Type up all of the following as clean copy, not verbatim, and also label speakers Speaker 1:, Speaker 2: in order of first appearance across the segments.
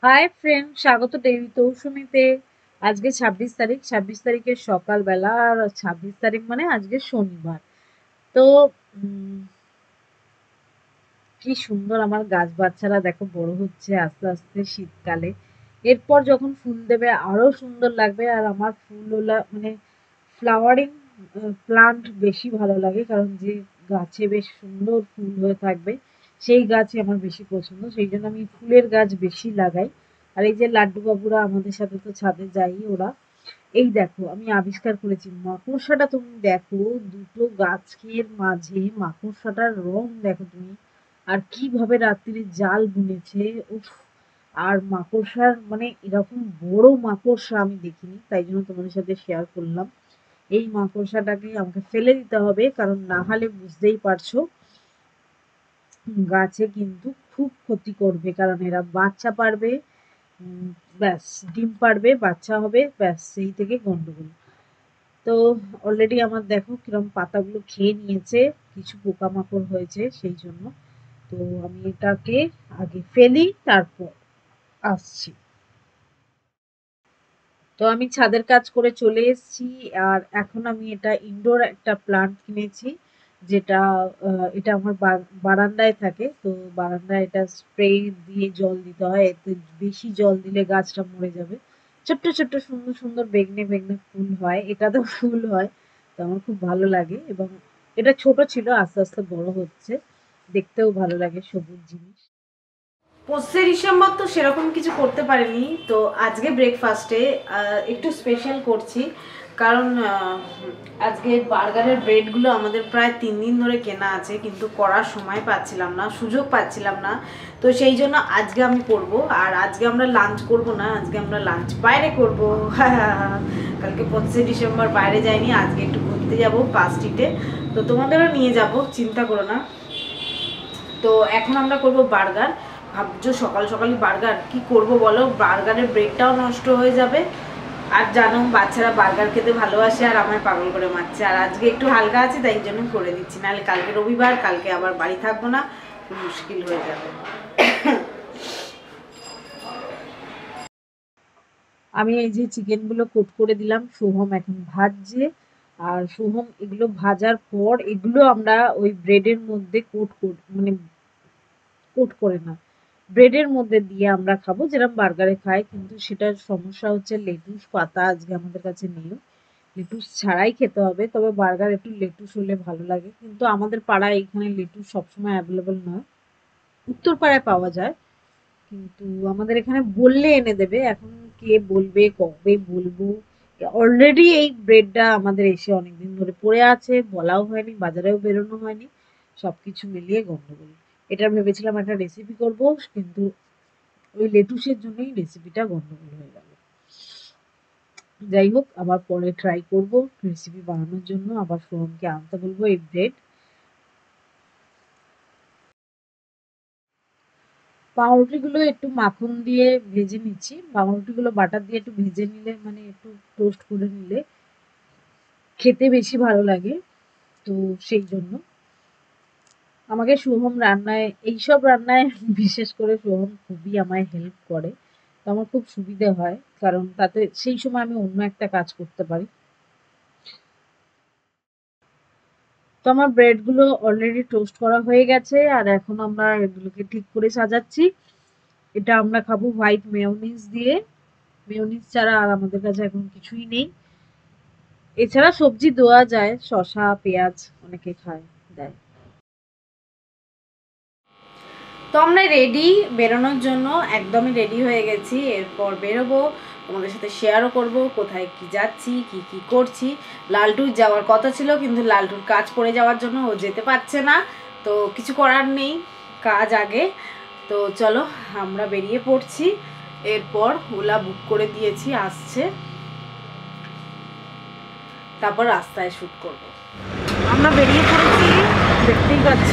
Speaker 1: Hi friend, স্বাগত daily তৌসুমিতে। আজকে 26 তারিখ, 26 তারিখের সকালবেলা। আর 26 তারিখ মানে আজকে শনিবার। তো কি সুন্দর আমার গাছ বাচ্চারা দেখো বড় হচ্ছে আস্তে আস্তে শীতকালে। এরপর যখন ফুল দেবে আরো সুন্দর লাগবে। আর আমার ফুলওলা মানে ফ্লাওয়ারিং প্লান্ট বেশি ভালো লাগে, কারণ যে গাছে বেশ সুন্দর ফুল হয়ে থাকবে সেই গাছই আমার বেশি পছন্দ। সেই জন্য আমি ফুলের গাছ বেশি লাগাই। আর এই যে লাড্ডু বাবুরা আমাদের সাথে তো ছাদে যাই ওরা। এই দেখো আমি আবিষ্কার করেছি মাকড়সাটা, তুমি দেখো দুটো গাছের মাঝে মাকড়সাটার রং দেখো তুমি। আর কিভাবে রাত্রিরে জাল বুনেছে, উফ! আর মাকড়সার মানে এরকম বড় মাকড়সা আমি দেখিনি, তাই জন্য তোমাদের সাথে শেয়ার করলাম। এই মাকড়সাটাকে আমাকে ফেলে দিতে হবে, কারণ না হলে বুঝতেই পারছো গাছে কিন্তু খুব ক্ষতি করবে, কারণ এরা বাচ্চা পারবে। উম, ব্যাস ডিম পারবে, বাচ্চা হবে, ব্যাস সেই থেকে গন্ডগোল। তো অলরেডি আমার দেখো কিরম পাতাগুলো খেয়ে নিয়েছে, কিছু পোকামাকড় হয়েছে সেই জন্য। তো আমি এটাকে আগে ফেলি, তারপর আসছি। তো আমি ছাদের কাজ করে চলে এসেছি। আর এখন আমি এটা ইনডোর একটা প্লান্ট কিনেছি, যেটা এটা আমার বারান্দায় থাকে। তো বারান্দায় এটা স্প্রে দিয়ে জল দিতে হয়, এতে বেশি জল দিলে গাছটা মরে যাবে। ছোট্ট ছোট্ট সুন্দর সুন্দর বেগনে বেগনে ফুল হয়, এটা তো ফুল হয়। তো আমার খুব ভালো লাগে। এবং এটা ছোট ছিল, আস্তে আস্তে বড় হচ্ছে, দেখতেও ভালো লাগে সবুজ জিনিস। 25 ডিসেম্বর তো সেরকম কিছু করতে পারিনি। তো আজকে ব্রেকফাস্টে একটু স্পেশাল করছি, কারণ আজকে বার্গারের ব্রেডগুলো আমাদের প্রায় 3 দিন ধরে কেনা আছে, কিন্তু করার সময় পাচ্ছিলাম না, সুযোগ পাচ্ছিলাম না। তো সেই জন্য আজকে আমি করব। আর আজকে আমরা লাঞ্চ করব না, আজকে আমরা লাঞ্চ বাইরে করব। কালকে 25 ডিসেম্বর বাইরে যাইনি, আজকে একটু ঘুরতে যাব পার্ক স্ট্রিটে। তো তোমাদেরও নিয়ে যাব, চিন্তা করো না। তো এখন আমরা করব বার্গার। ভাবছো সকাল সকালই বার্গার কি করব বলো, বার্গারের ব্রেডটাও নষ্ট হয়ে যাবে। আর জানো বাচ্চারা বার্গার খেতে ভালোবাসে, আর আমায় পাগল করে মারছে। আর আজকে একটু হালকা আছে তাই জন্য করে দিচ্ছি, নাহলে কালকে রবিবার, কালকে আবার বাড়ি থাকবো না, মুশকিল হয়ে যাবে। আমি এই যে চিকেনগুলো কোট করে দিলাম, সোহম এখন ভাজছে। আর সোহম এগুলো ভাজার পর এগুলো আমরা ওই ব্রেডের মধ্যে মানে কোট করে না, ব্রেডের মধ্যে দিয়ে আমরা খাবো যেরকম বার্গারে খাই। কিন্তু সেটার সমস্যা হচ্ছে লেটুস পাতা আজকে আমাদের কাছে নেই, লেটুস ছাড়াই খেতে হবে। তবে বার্গার একটু লেটুস হলে ভালো লাগে, কিন্তু আমাদের পাড়ায় এখানে লেটুস সবসময় অ্যাভেলেবল নয়। উত্তর পাড়ায় পাওয়া যায়, কিন্তু আমাদের এখানে বললে এনে দেবে। এখন কে বলবে, কবে বলবো? অলরেডি এই ব্রেডটা আমাদের এসে অনেকদিন ধরে পড়ে আছে, বলাও হয়নি, বাজারেও বেরোনো হয়নি, সবকিছু মিলিয়ে গন্ডগোল। এটা ভেবেছিলাম একটা রেসিপি করব, কিন্তু ওই লেটুসের জন্যই রেসিপিটা গন্ডগোল হয়ে গেল। যাই হোক, আবার পরে ট্রাই করব রেসিপি বানানোর জন্য, আবার সোহমকে আনতে বলবো এই ব্রেড। পাউরুটিগুলো একটু মাখন দিয়ে ভেজে নিচ্ছি, পাউরুটিগুলো বাটার দিয়ে একটু ভেজে নিলে মানে একটু টোস্ট করে নিলে খেতে বেশি ভালো লাগে। তো সেই জন্য আমাকে সোহম রান্নায়, এইসব রান্নায় বিশেষ করে সোহম খুবই আমায় হেল্প করে। তো আমার খুব সুবিধে হয়, কারণ তাতে সেই সময় আমি অন্য একটা কাজ করতে পারি। তো আমার ব্রেডগুলো অলরেডি টোস্ট করা হয়ে গেছে, আর এখন আমরা এগুলোকে ঠিক করে সাজাচ্ছি। এটা আমরা খাবো হোয়াইট মেয়োনিজ দিয়ে। মেয়োনিজ ছাড়া আর আমাদের কাছে এখন কিছুই নেই। এছাড়া সবজি দেওয়া যায়, শসা পেঁয়াজ অনেকে খায়, দেয়। তো আমরা রেডি বেরোনোর জন্য, একদমই রেডি হয়ে গেছি। এরপর বেরোবো, তোমাদের সাথে শেয়ারও করব কোথায় কি যাচ্ছি, কি কি করছি। লালটুর যাওয়ার কথা ছিল, কিন্তু লালটুর কাজ পড়ে যাওয়ার জন্য ও যেতে পারছে না। তো কিছু করার নেই, কাজ আগে। তো চলো আমরা বেরিয়ে পড়ছি। এরপর ওলা বুক করে দিয়েছি, আসছে, তারপর রাস্তায় শ্যুট করব। আমরা বেরিয়ে পড়েছি, দেখতেই পাচ্ছ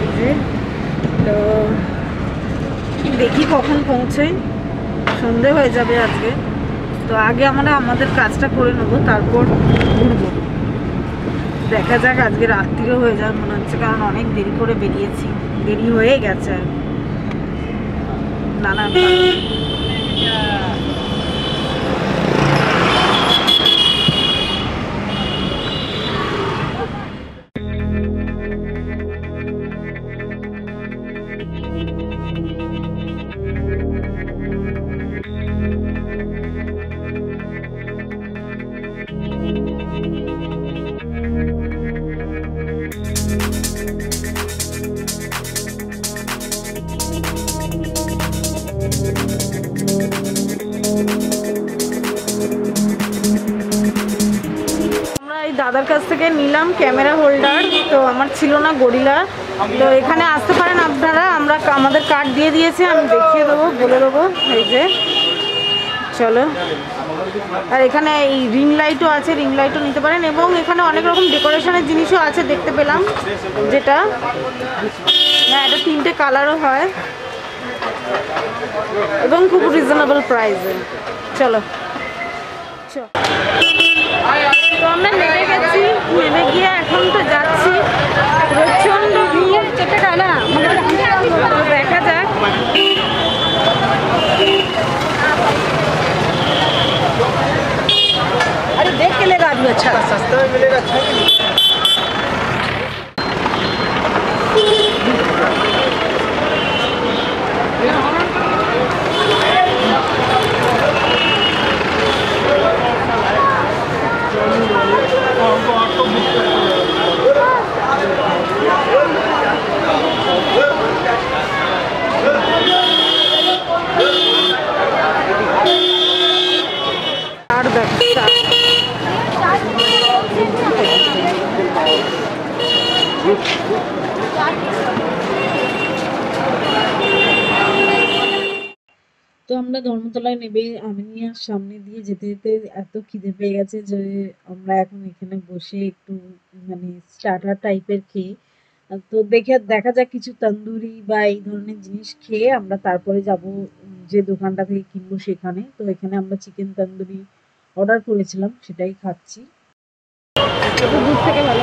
Speaker 1: এই যে। তো দেখি কখন পৌঁছাই, সন্ধে হয়ে যাবে আজকে। তো আগে আমরা আমাদের কাজটা করে নেবো, তারপর ঘুরবো। দেখা যাক, আজকে রাত্রিও হয়ে যাবে মনে হচ্ছে, কারণ অনেক দেরি করে বেরিয়েছি, দেরি হয়ে গেছে নানান কারণে।
Speaker 2: দাদার কাছ থেকে নিলাম ক্যামেরা হোল্ডার, তো আমার ছিল না গরিলা, তো এখানে আসতে পারেন আপনারা, আমাদের কার্ড দিয়ে দিয়েছে, আমি দেখিয়ে দেবো, বলে দেবো, এই যে চলো। আর এখানে এই রিং লাইটও আছে, রিং লাইটও নিতে পারেন, এবং এখানে অনেক রকম ডেকোরেশনের জিনিসও আছে দেখতে পেলাম, যেটা হ্যাঁ এটা 3টে কালারও হয় এবং খুব রিজনেবল প্রাইসে। চলো তো আমরা নেমে গেছি, নেমে গিয়ে এখন তো যাচ্ছি, প্রচন্ড ভিড়, দেখা যাক।
Speaker 1: अरे देख के लेगा आदमी, अच्छा
Speaker 3: सस्ता में मिलेगा, अच्छा नहीं।
Speaker 1: তো আমরা ধর্মতলায় নেমে আমিনিয়ার সামনে দিয়ে যেতে যেতে এত খিদে পেয়ে গেছে যে আমরা এখন এখানে বসে একটু মানে স্টার্টার টাইপের খেয়ে, তো দেখা যাক কিছু তন্দুরি বা এই ধরনের জিনিস খেয়ে আমরা তারপরে যাব যে দোকানটা থেকে কিনবো সেখানে। তো এখানে আমরা চিকেন তন্দুরি অর্ডার করেছিলাম, সেটাই খাচ্ছি।
Speaker 2: দূর থেকে ভালো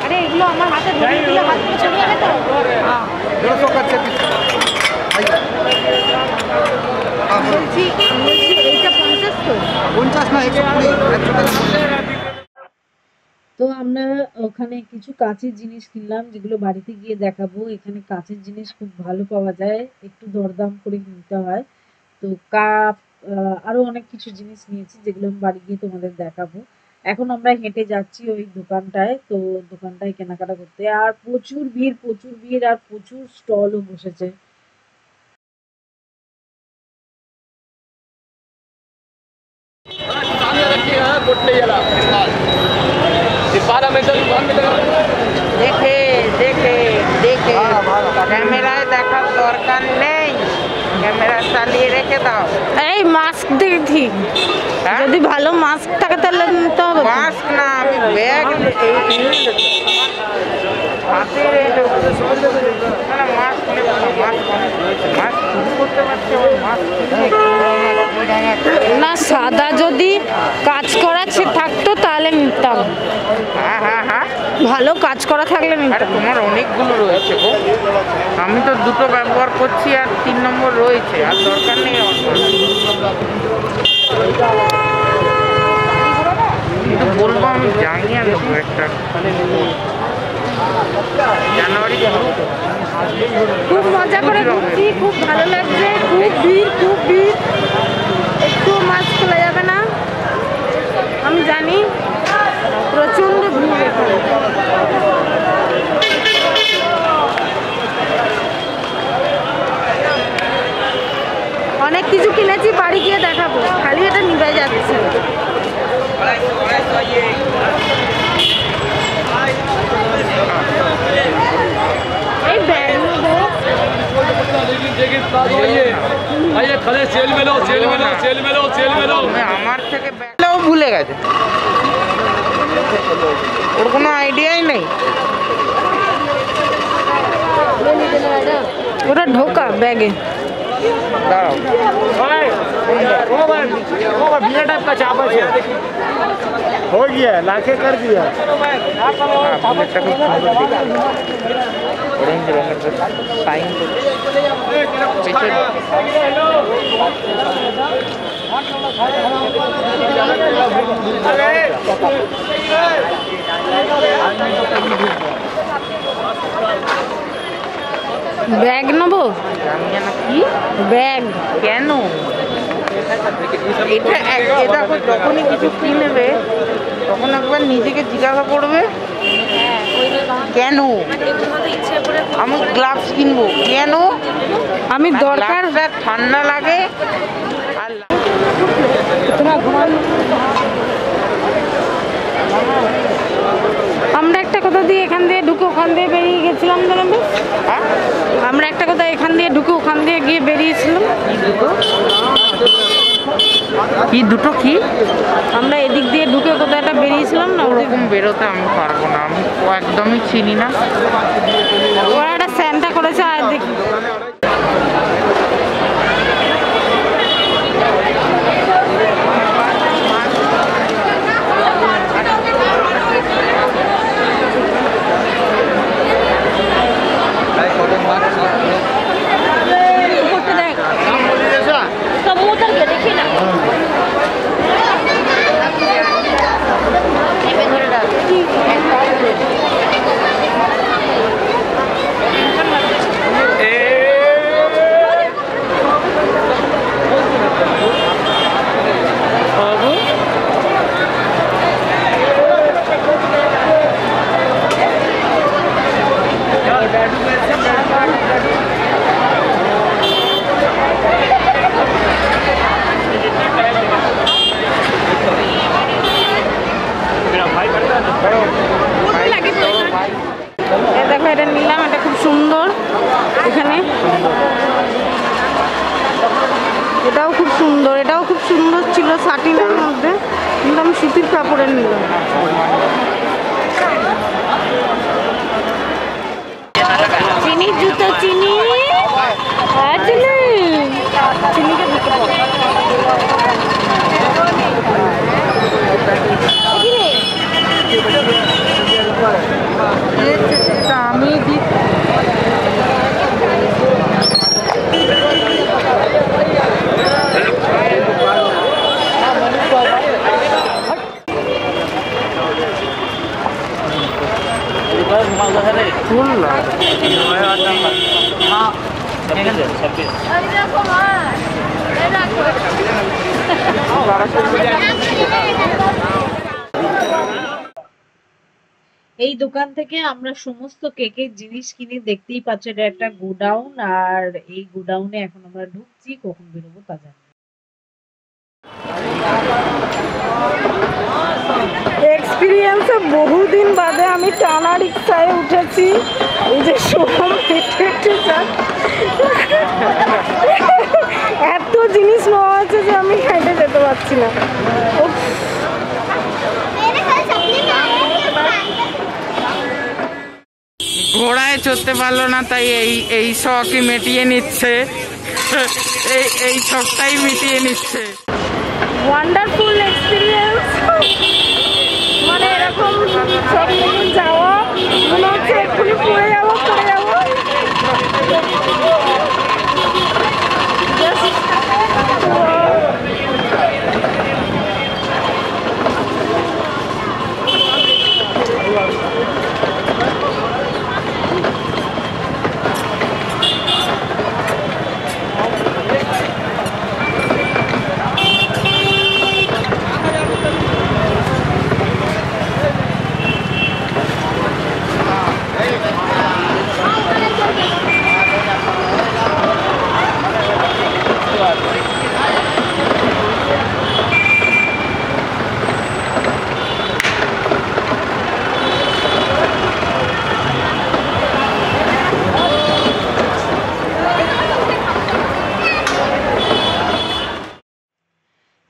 Speaker 2: আরে এগুলো আমার হাতে ধরিয়ে দিলে হাত থেকে চলে যাবে তো।
Speaker 3: 150 का चेक
Speaker 2: বলছি এইটা 50 তো
Speaker 3: 50 না 120।
Speaker 1: তো আমরা ওখানে কিছু কাঁচের জিনিস কিনলাম, যেগুলো বাড়িতে গিয়ে দেখাবো। এখানে কাঁচের জিনিস খুব ভালো পাওয়া যায়, একটু দরদাম করে কিনতে হয়। তো কাপ, আরো অনেক কিছু জিনিস নিয়েছি, যেগুলো আমি বাড়ি গিয়ে তোমাদের দেখাবো। এখন আমরা হেঁটে যাচ্ছি ওই দোকানটায়, তো দোকানটায় কেনাকাটা করতে। আর প্রচুর ভিড় আর প্রচুর স্টলও বসেছে।
Speaker 4: দেখে দেখে দেখে ক্যামেরায় দেখার দরকার নেই, ক্যামেরা চালিয়ে রেখে দাও।
Speaker 2: এই মাস্ক দেখি, যদি ভালো মাস্ক থাকে তাহলে নিতে হবে।
Speaker 4: মাস্ক না, আমি ব্যাগ হাতে রেখে মাস্ক নেব না, মাস্ক শুরু করতে পারছি,
Speaker 2: না সাদা যদি কাজ করা থাকতো তাহলে নিতাম,
Speaker 4: হ্যাঁ হ্যাঁ হ্যাঁ
Speaker 2: ভালো কাজ করা থাকলে
Speaker 4: আরে
Speaker 2: নিতাম।
Speaker 4: তোমার অনেকগুলো রয়েছে গো, আমি তো দুটো ব্যবহার করছি আর 3 নম্বর রয়েছে, আর দরকার নেই আমার। কিন্তু বলবো আমি জানি আর নেবো একটা জানুয়ারি।
Speaker 2: খুব মজা করে ঘুরছি, খুব ভালো লাগছে, খুব ভিড়, একটু মাস্ক খোলা যাবে না আমি জানি, প্রচন্ড ভিড় এখানে। অনেক কিছু কিনেছি, বাড়ি গিয়ে দেখাবো, খালি এটা নিভে যাচ্ছে। এই ব্যাগ
Speaker 4: আমার থেকে ব্যাগটাও ভুলে গেছে, ওর কোনো আইডিয়াই নেই।
Speaker 2: ওটা ঢোকা ব্যাগে।
Speaker 4: দাঁড়াও,
Speaker 3: बिना टाइप का चापा है हो गया, लाके कर दिया।
Speaker 4: আপনার অরেঞ্জ রঙের সাইন
Speaker 2: ব্যাগ নেবো,
Speaker 4: কি
Speaker 2: ব্যাগ
Speaker 4: কেন? এটা দেখো, যখনই কিছু কিনবে তখন একবার নিজেকে জিজ্ঞাসা করবে কেন আমি গ্লাভস কিনবো, কেন
Speaker 2: আমি দরকার
Speaker 4: ঠান্ডা লাগে। আর
Speaker 2: আমরা একটা কথা দিয়ে এখান দিয়ে ঢুকে ওখান দিয়ে বেরিয়ে গেছিলাম জানাবে।
Speaker 4: হ্যাঁ?
Speaker 2: আমরা একটা কথা এখান দিয়ে ঢুকে ওখান দিয়ে গিয়ে বেরিয়েছিলাম।
Speaker 4: কি দুটো কি?
Speaker 2: আমরা এদিক দিয়ে ঢুকে কোথাও একটা বেরিয়েছিলাম না,
Speaker 4: ওরকম বেরোতে আমি পারবো না, আমি একদমই চিনি না।
Speaker 2: ওরা একটা স্যান্টা করেছে আর দেখি। দেখো এটা নিলাম, এটা খুব সুন্দর। এখানে এটাও খুব সুন্দর, এটাও খুব সুন্দর ছিল সাটিনের মধ্যে, কিন্তু আমি সুতির কাপড়ের নিলাম। চিনি জুতো, চিনি হ্যাঁ চিনি, চিনিকে দিতে
Speaker 4: আমি
Speaker 1: এই দোকান থেকে আমরা সমস্ত কেকের জিনিস কিনে, দেখতেই পাচ্ছ এটা একটা গোডাউন, আর এই গোডাউনে এখন আমরা ঢুকছি, কখন বেরোবো তা জানি না।
Speaker 2: এক্সপিরিয়েন্সে বহুদিন বাদে আমি টানা রিক্সায় উঠেছি। এই যে সোহম হেঁটে হেঁটে এত জিনিস নেওয়া আছে যে আমি হেঁটে যেতে পারছি না।
Speaker 4: ঘোড়ায় চড়তে পারলো না, তাই এই শখই মিটিয়ে নিচ্ছে, এই শখটাই মিটিয়ে নিচ্ছে।
Speaker 2: ওয়ান্ডারফুল এক্সপিরিয়েন্স, মানে এরকম সব যাওয়া মনে হচ্ছে এক্ষুনি পড়ে যাবো পড়ে যাবো।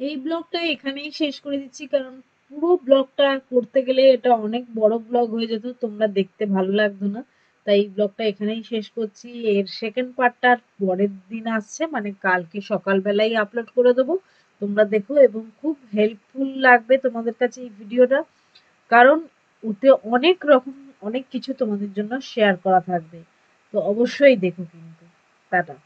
Speaker 1: এই ব্লগটা এখানেই শেষ করে দিচ্ছি, কারণ পুরো ব্লগটা করতে গেলে এটা অনেক বড় ব্লগ হয়ে যেত, তোমরা দেখতে ভালো লাগতো না। তাই এই ব্লগটা এখানেই শেষ করছি। এর সেকেন্ড পার্টটা পরের দিন আসছে, মানে কালকে সকালবেলাই আপলোড করে দেবো, তোমরা দেখো। এবং খুব হেল্পফুল লাগবে তোমাদের কাছে এই ভিডিওটা, কারণ ওতে অনেক রকম অনেক কিছু তোমাদের জন্য শেয়ার করা থাকবে। তো অবশ্যই দেখো কিন্তু। টাটা।